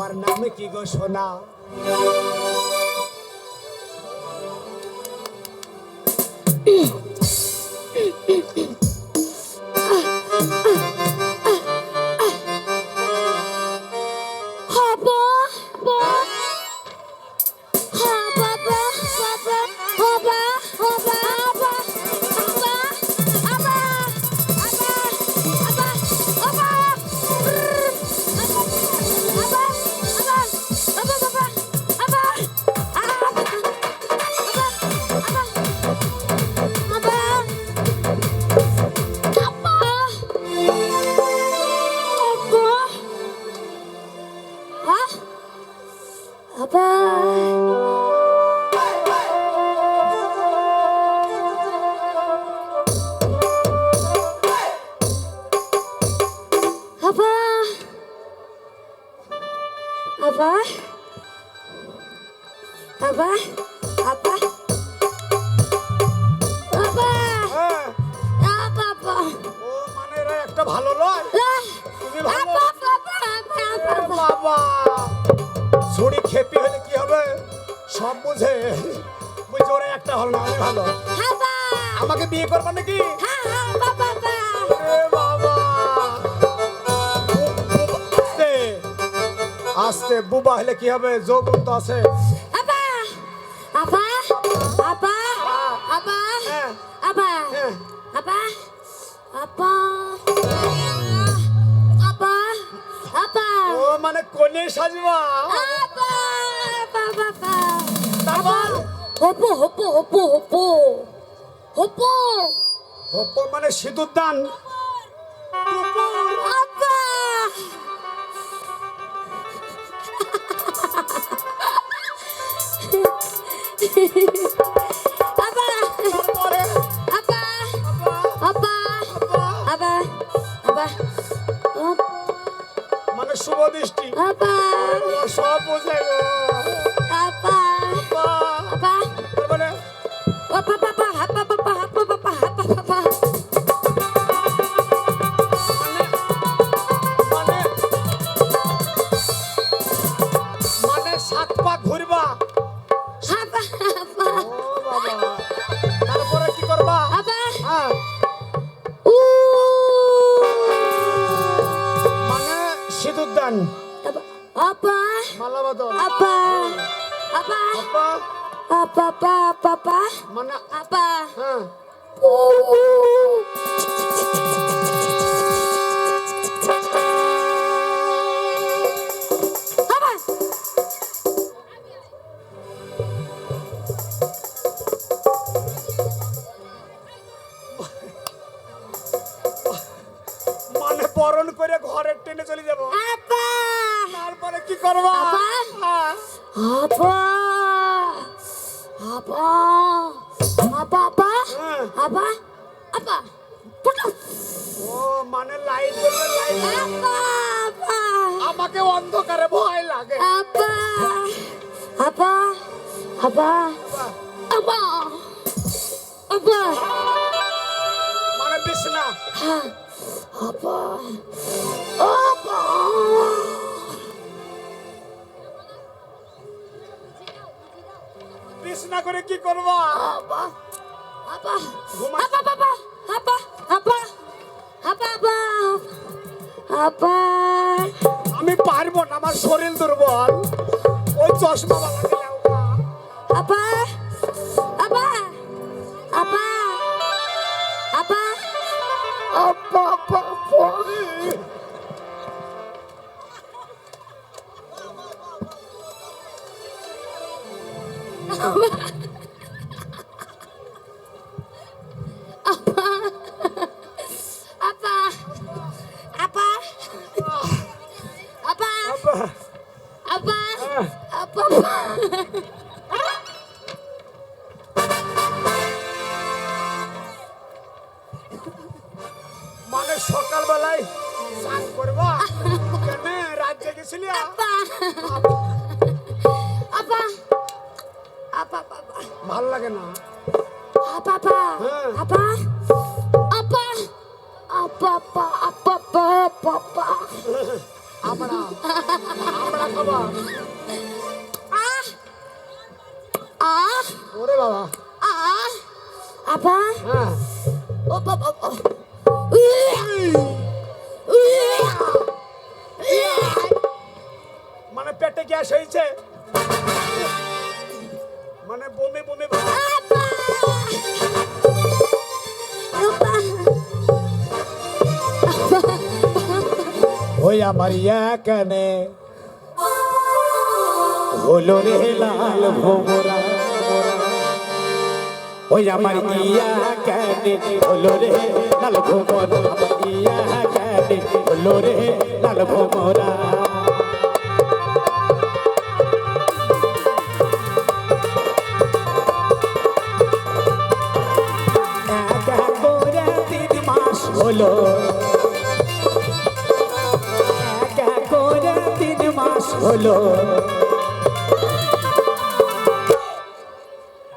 তোমার নামে কি গো সোনা? ভালো লয় তুমি ভালো বাবা ছড়ি খেপি হলে কি হবে সব বুঝে বুঝে ওরা একটা হলো না আমি ভালো আমাকে বিয়ে করবা নাকি বাবা আস্তে আস্তে বুবা হলে কি হবে যৌবন তো আছে ও মানে কোনে সাজবা হপো মানে সিঁদুর দান মানে শুভ দৃষ্টি সব বোঝে গো মানে সাত পা ঘুরবা তারপরে কি করবা মানে সিঁদুর দান মালা বদল মানে হ্যাঁ মানে বরণ করে ঘরে টেনে চলে যাবো তারপরে কি করবা ও মানে লাইট আমাকে অন্ধকারে ভয় লাগে মানে বিছনা বিছনা করে কি করবা আমি পারবো না আমার শরীর দুর্বল ওই চশমা মানে সকাল বেলায় স্নান করবা কেন রাজ্যে গেছিলি ভাল লাগে না আমরা বাবা আহ আহ ওরে বাবা আহ আপা হ্যাঁ ও বাবা মানে পেটে গ্যাস হয়েছে মানে বমি বমি ভাব। আপা আপা ওই আমার ইয়া কানে হলো রে লাল ভোমরা ওই আমার ইয়া কানে হলো রে লাল ভোমরা আমার ইয়া কানে হলো রে লাল ভোমরা একা করে 3 মাস হলো একা করে 3 মাস হলো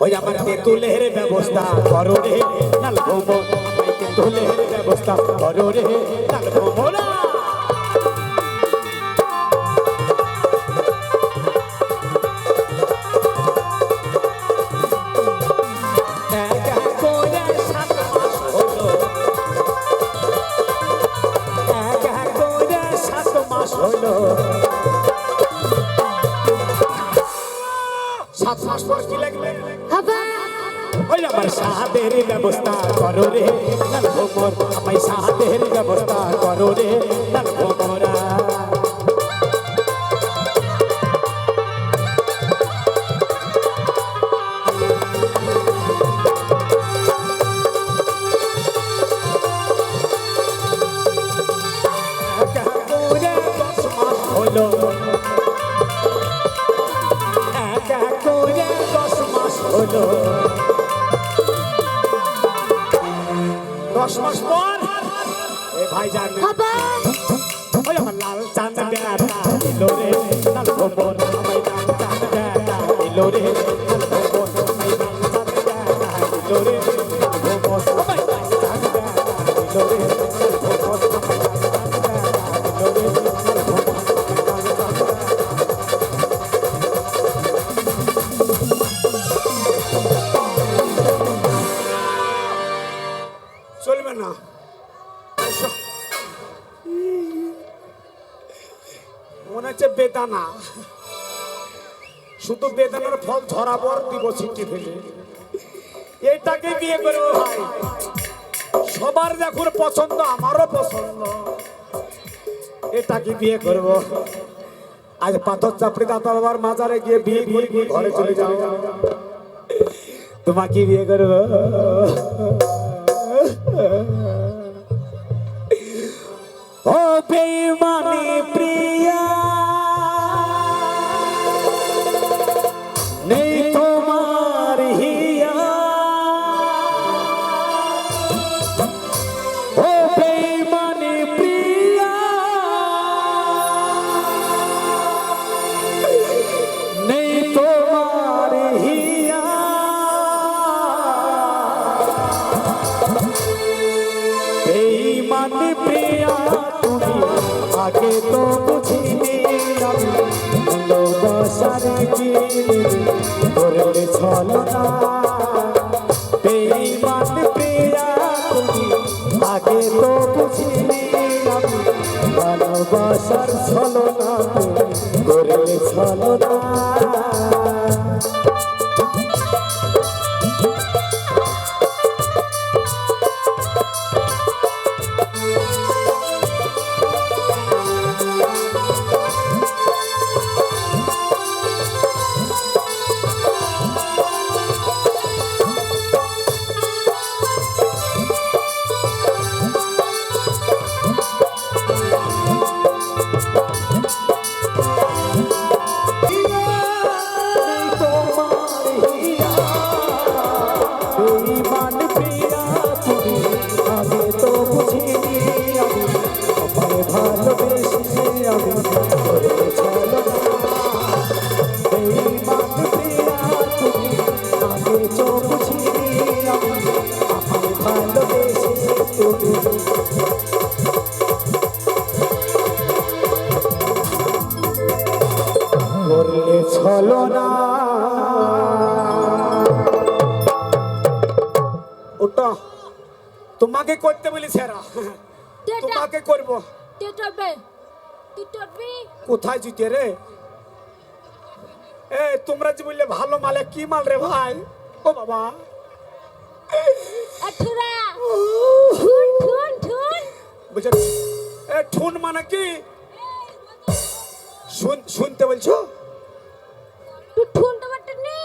ওই আমার তেঁতুলের ব্যবস্থা করো রে লাল ভোমরা আমায় তেঁতুলের ব্যবস্থা করো রে লাল ভোমরা একা করে 7 মাস হলো একা করে 7 মাস হলো 7 মাস পর কি লাগবে আপা ওই আমার সাহাদের ব্যবস্থা করো রে লাল ভোমরা আমায় সাহাদের ব্যবস্থা করো রে লাল ভোমরা একা করে 10 মাস হলো একা করে 10 মাস হলো 10 মাস পর এ ভাইজান আপা ওই আমার লাল চাঁদ বেটা এলো রে লাল ভোমরা আমায় লাল চাঁদ বেটা এলো রে লাল ভোমরা আমায় লাল চাঁদ বেটা এলো রে লাল ভোমরা আমায় লাল চাঁদ বেটা এলো রে লাল ভোমরা আমায় লাল চাঁদ বেটা এলো রে লাল ভোমরা আমায় লাল চাঁদ বেটা চলবে না মনে হচ্ছে বেদানা শুধু বেদানার ফল ধরাবো আর দিব ছিটে ফেলে এইটাকে বিয়ে করবো ভাই সবার দেখুন পছন্দ আমারও পছন্দ এটাকে বিয়ে করব আজ পাথর চাপড়ি দাদা বাবার মাজারে গিয়ে বিয়ে করে গিয়ে ঘরে চলে যাও তোমাকে বিয়ে করবো ও বেঈমানি প্রিয়া নেই তোমার হিয়া ও বেঈমানি প্রিয়া নেই তোমার হিয়া বেঈমানি প্রিয়া তুমি আগে তো বুঝিনি আমি ভালোবাসার চিনি করলে ছলনা বেঈমানি প্রিয়া তুমি আগে তো বুঝিনি আমি ভালোবাসার ছলনা করলে ছলনা Yeah. ছলো না ওটা তোমাকে করতে বলি সেরা তোমাকে করব তুই টরবে তুই টরবি কোথায় জিতে রে এ তোমরা যে বললে ভালো মালে কি মাল রে ভাই ও বাবা আঠুরা ঠুন ঠুন ঠুন বুঝছো এ ঠুন মানে কি শুনতে বলছো তুই ঠুনটা বাটনি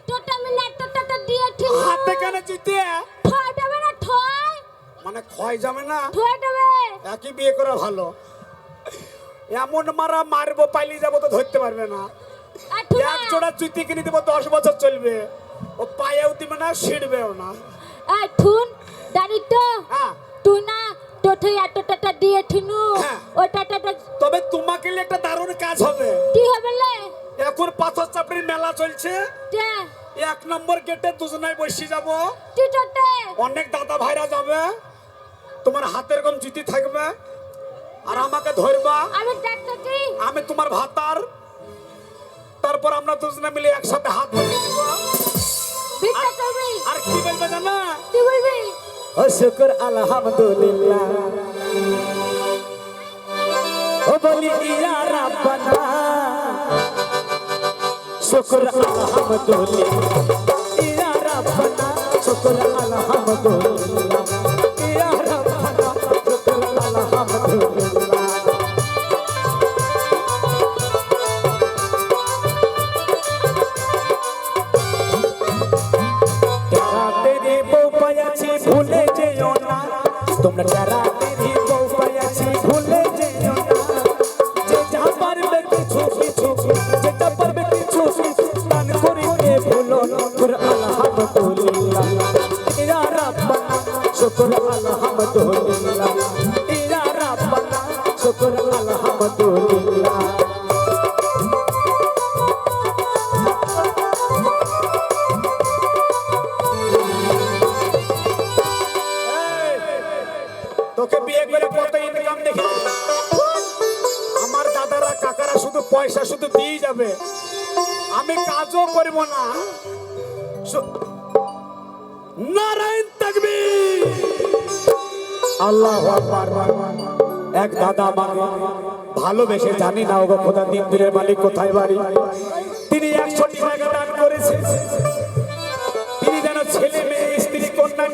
তোটা মিনা তোটা দিয়ে ঠিক হাতে কেন জিতে ঠয় দেবে না ঠয় মানে ক্ষয় যাবে না ঠয় দেবে একই বিয়ে করা ভালো এমন মারা মারবো পাইলি যাবো তো ধরতে পারবে না আঠুরা এক জোড়া জুতি কিনে দেবো 10 বছর চলবে ও পায়েও দিবে না ছিড়বেও না ঠুন জানি তো হ্যাঁ তুই না তোঠে এতটা দিয়ে ঠিনু হ্যাঁ। ওটা তবে তোমাকে নিয়ে একটা দারুণ কাজ হবে কি হবে লে এখন পাথর চাপড়ির মেলা চলছে তে 1 নম্বর গেটে দুজনাই বসে যাব তুই তোটে অনেক দাদা ভাইরা যাবে তোমার হাতের কম জুতি থাকবে আর আমাকে ধরবা আমি ডাক্তারটি আমি তোমার ভাতার তারপর আমরা দুজনে মিলে একসাথে হাত ধরে দিব ভিক্ষা করবি আর কি বলবে জানা তুই বলবি ও শুকর আলহামদুলিল্লাহ ও বলি ইয়া রাব্বানা শুকর আলহামদুলিল্লাহ ইয়া রাব্বানা শুকর আলহামদুলিল্লাহ ইয়া রাব্বানা শুকর আলহামদুলিল্লাহ तेरी बहू पायाची भूले जेयो ना तुमने प्यारा तेरी बहू पायाची भूले जेयो ना जे जहाँ पर बेटी छुपी छुपी जे जहाँ पर बेटी छुपी तान कोरी के भूलो शुक्र अल्हम्दुलिल्लाह या रब्बना शुक्र अल्हम्दुलिल्लाह या रब्बना शुक्र अल्हम्दुलिल्लाह তোকে বিয়ে করে কত ইনকাম দেখি আমার দাদারা কাকারা শুধু পয়সা শুধু দিয়ে যাবে আমি কাজও করব না নারায়ণ তাকবীর আল্লাহু আকবার এক দাদা আমাকে ভালোবেসে জানি না ওগো খোদা দিন পীরের মালিক কোথায় বাড়ি